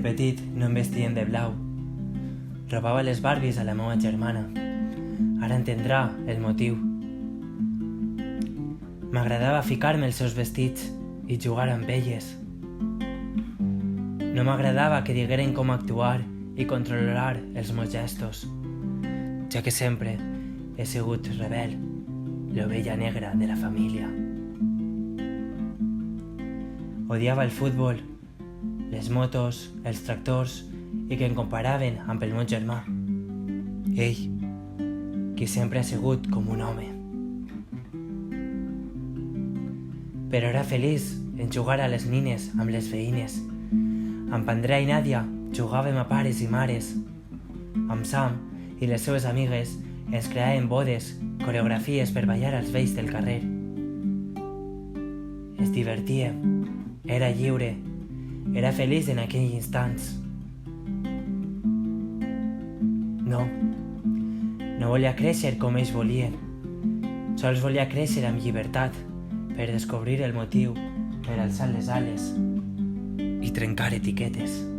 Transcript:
petit no em vestien de blau. Robava les Barbies a la meva germana. Ara entendrà el motiu. M'agradava ficar-me els seus vestits i jugar amb elles. No m'agradava que digueren com actuar i controlar els meus gestos, ja que sempre he sigut rebel, l'ovella negra de la família. Odiava el futbol, les motos, els tractors i que em comparaven amb el meu germà. Ell, qui sempre ha sigut com un home. Però era feliç en jugar a les nines amb les veïnes. Amb Andrea i Nàdia jugàvem a pares i mares. Amb Sam i les seves amigues ens creàvem bodes, coreografies per ballar als vells del carrer. Es divertíem, era lliure, era feliç en aquells instants. No volia créixer com ells volien. Sols volia créixer amb llibertat per descobrir el motiu per alçar les ales i trencar etiquetes.